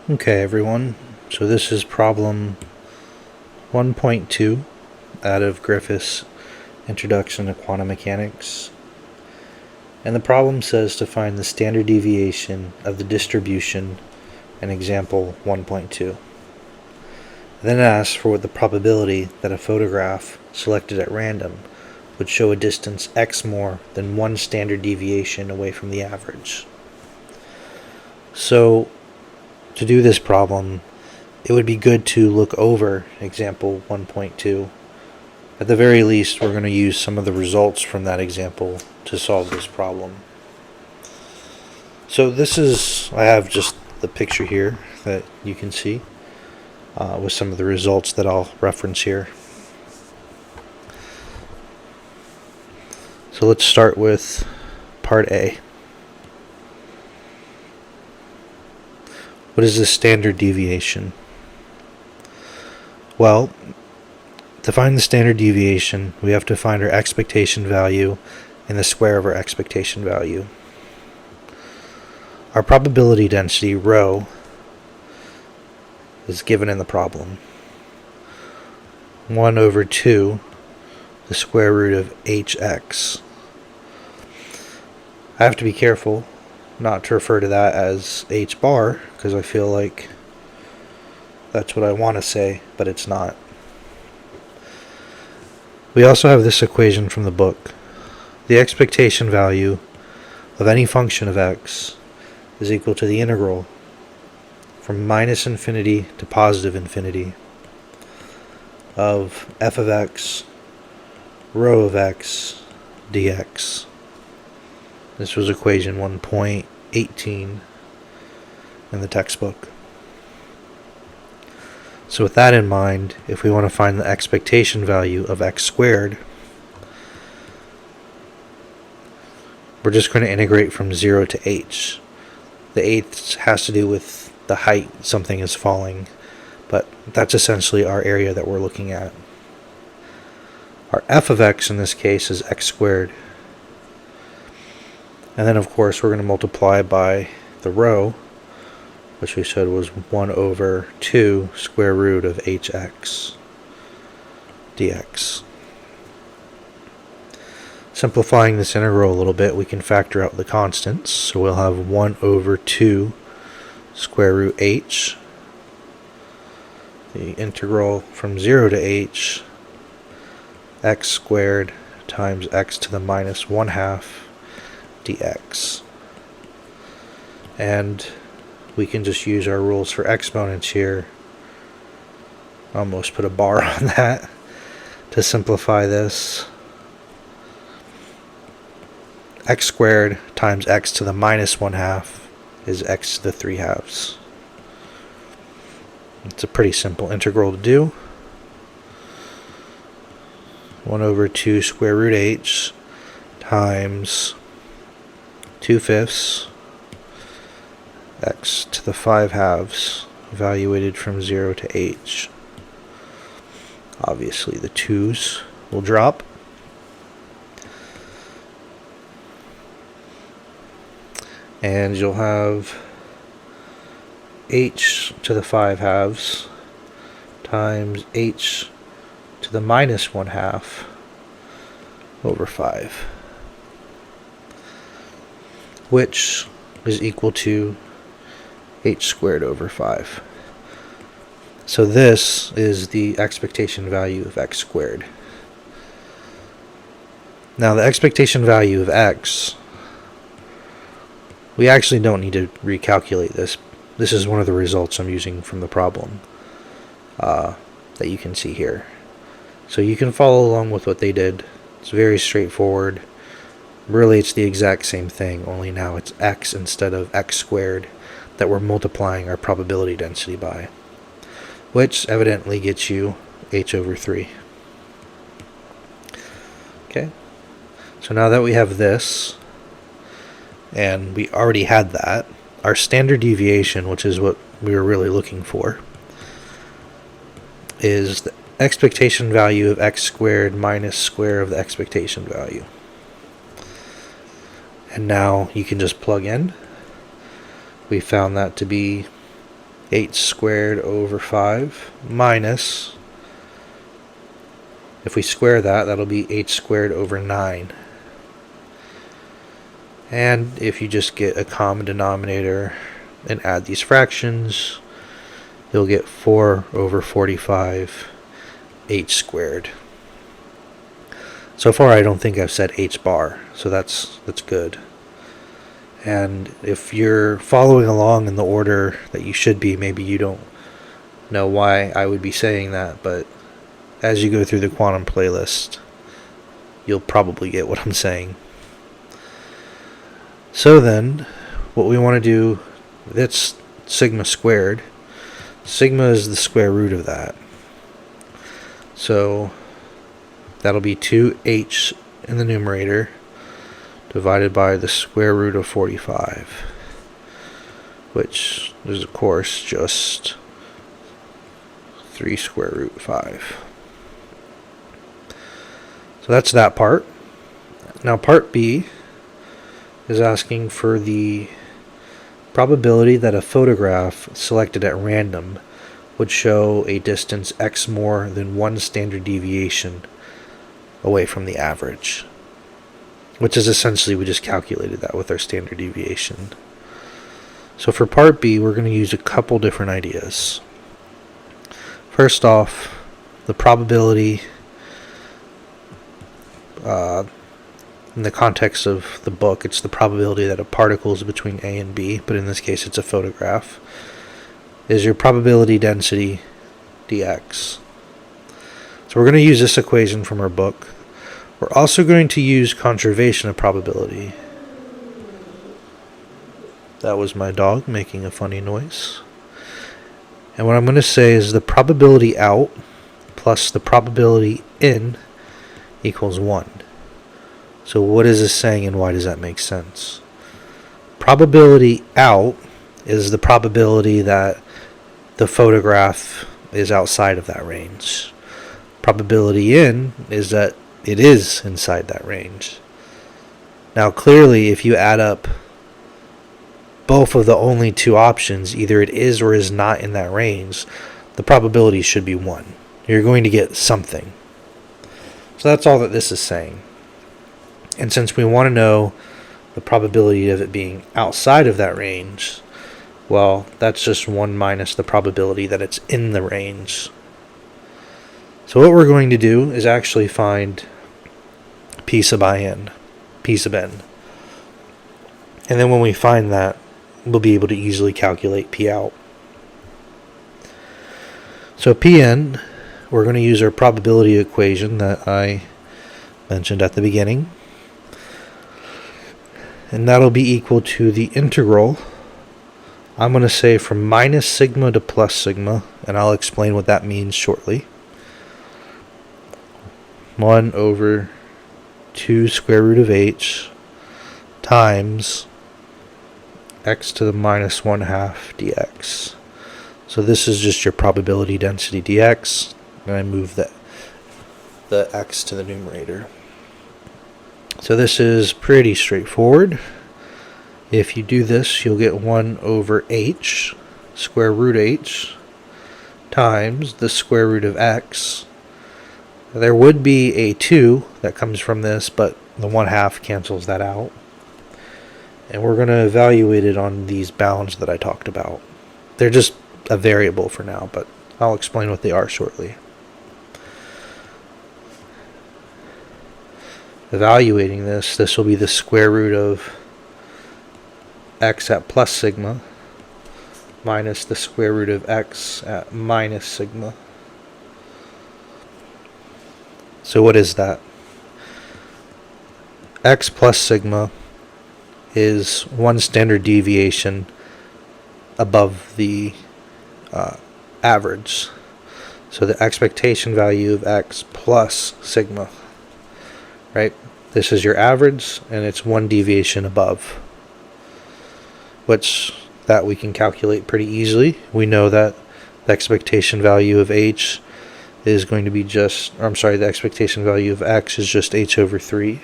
Okay, everyone, so this is problem 1.2 out of Griffiths' Introduction to Quantum Mechanics. And the problem says to find the standard deviation of the distribution in example 1.2. Then it asks for what the probability that a photograph selected at random would show a distance x more than one standard deviation away from the average. So, to do this problem, it would be good to look over example 1.2. At the very least, we're going to use some of the results from that example to solve this problem. So I have just the picture here that you can see with some of the results that I'll reference here. So let's start with part A. What is the standard deviation? Well, to find the standard deviation, we have to find our expectation value and the square of our expectation value. Our probability density, rho, is given in the problem. 1 over 2, the square root of hx. I have to be careful not to refer to that as h bar, because I feel like that's what I want to say, but it's not. We also have this equation from the book. The expectation value of any function of x is equal to the integral from minus infinity to positive infinity of f of x rho of x dx. This was equation 1.18 in the textbook. So with that in mind, if we want to find the expectation value of x squared, we're just going to integrate from 0 to h. The h has to do with the height something is falling, but that's essentially our area that we're looking at. Our f of x in this case is x squared. And then of course we're going to multiply by the rho, which we said was 1 over 2 square root of hx dx. Simplifying this integral a little bit, we can factor out the constants. So we'll have 1 over 2 square root h, the integral from 0 to h, x squared times x to the minus 1/2 dx. And we can just use our rules for exponents here. Almost put a bar on that to simplify this. X squared times x to the minus 1/2 is x to the 3/2. It's a pretty simple integral to do. 1 over 2 square root h times 2/5 x to the 5/2 evaluated from 0 to h. Obviously the 2's will drop. And you'll have h to the 5/2 times h to the minus 1/2 over 5, which is equal to h squared over 5. So this is the expectation value of x squared. Now the expectation value of x, we actually don't need to recalculate this. This is one of the results I'm using from the problem that you can see here. So you can follow along with what they did. It's very straightforward. Really, it's the exact same thing, only now it's x instead of x squared that we're multiplying our probability density by, which evidently gets you h over 3. Okay, so now that we have this, and we already had that, our standard deviation, which is what we were really looking for, is the expectation value of x squared minus square of the expectation value. And now you can just plug in. We found that to be h squared over 5 minus, if we square that, that'll be h squared over 9. And if you just get a common denominator and add these fractions, you'll get 4 over 45 h squared. So far I don't think I've said h bar, so that's good. And if you're following along in the order that you should be, maybe you don't know why I would be saying that, but as you go through the quantum playlist, you'll probably get what I'm saying. So then, what we want to do, that's sigma squared. Sigma is the square root of that. So that'll be 2h in the numerator divided by the square root of 45, which is of course just 3 square root 5. So that's that part. Now part B is asking for the probability that a photograph selected at random would show a distance x more than 1 standard deviation away from the average, which is essentially we just calculated that with our standard deviation. So for part B, we're going to use a couple different ideas. First off, the probability in the context of the book, it's the probability that a particle is between A and B, but in this case it's a photograph, is your probability density dx. So we're going to use this equation from our book. We're also going to use conservation of probability. That was my dog making a funny noise. And what I'm going to say is the probability out plus the probability in equals 1. So what is this saying and why does that make sense? Probability out is the probability that the photograph is outside of that range. Probability in is that it is inside that range. Now clearly if you add up both of the only two options, either it is or is not in that range, the probability should be 1. You're going to get something. So that's all that this is saying. And since we want to know the probability of it being outside of that range, well, that's just 1 minus the probability that it's in the range. So what we're going to do is actually find P sub n. And then when we find that, we'll be able to easily calculate P out. So Pn, we're going to use our probability equation that I mentioned at the beginning. And that'll be equal to the integral, I'm going to say from minus sigma to plus sigma, and I'll explain what that means shortly. 1 over 2 square root of h times x to the minus 1/2 dx. So this is just your probability density dx, and I move the x to the numerator. So this is pretty straightforward. If you do this, you'll get 1 over h, square root h, times the square root of x. There would be a 2 that comes from this, but the 1/2 cancels that out. And we're going to evaluate it on these bounds that I talked about. They're just a variable for now, but I'll explain what they are shortly. Evaluating this will be the square root of x at plus sigma minus the square root of x at minus sigma. So what is that? X plus sigma is 1 standard deviation above the average. So the expectation value of x plus sigma, right? This is your average, and it's 1 deviation above, which that we can calculate pretty easily. We know that the expectation value of h is going to be the expectation value of x is just h over 3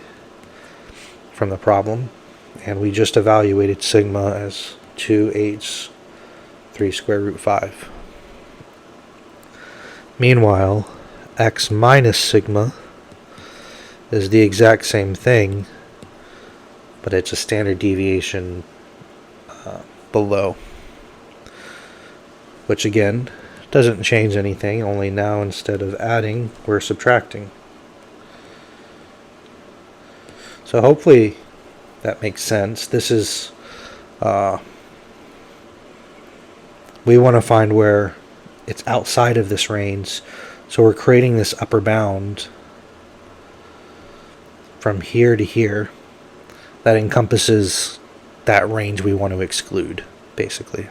from the problem, and we just evaluated sigma as 2h3 3 square root 5. Meanwhile, x minus sigma is the exact same thing, but it's a standard deviation below, which again doesn't change anything, only now instead of adding, we're subtracting. So hopefully that makes sense. This is, we want to find where it's outside of this range, so we're creating this upper bound from here to here that encompasses that range we want to exclude, basically.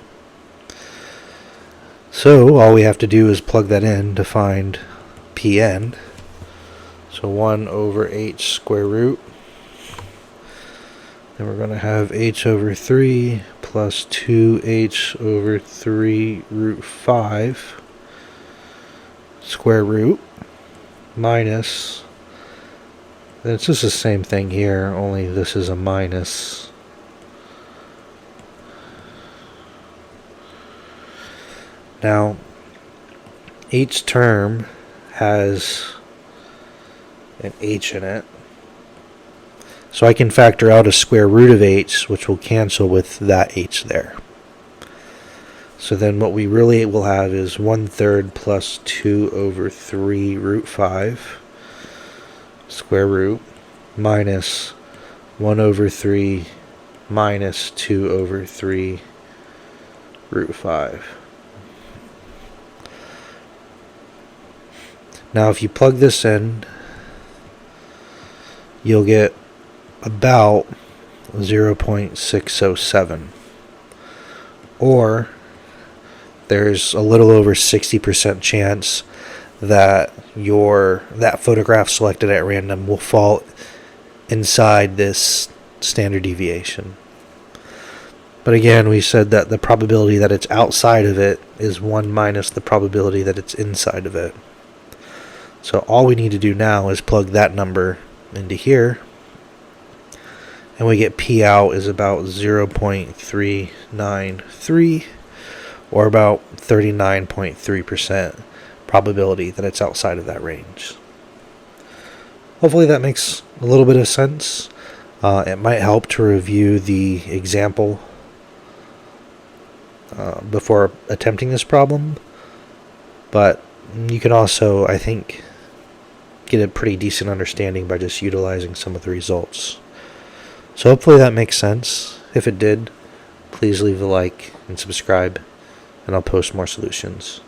So all we have to do is plug that in to find Pn. So 1 over h square root. Then we're going to have h over 3 plus 2h over 3 root 5 square root minus, it's just the same thing here, only this is a minus. Now, each term has an h in it, so I can factor out a square root of h, which will cancel with that h there. So then what we really will have is 1/3 plus 2 over 3 root 5 square root minus 1 over 3 minus 2 over 3 root 5. Now if you plug this in, you'll get about 0.607, or there's a little over 60% chance that that photograph selected at random will fall inside this standard deviation. But again, we said that the probability that it's outside of it is 1 minus the probability that it's inside of it. So all we need to do now is plug that number into here, and we get P out is about 0.393, or about 39.3% probability that it's outside of that range. Hopefully that makes a little bit of sense. It might help to review the example before attempting this problem, but you can also, I think, get a pretty decent understanding by just utilizing some of the results. So hopefully that makes sense. If it did, please leave a like and subscribe, and I'll post more solutions.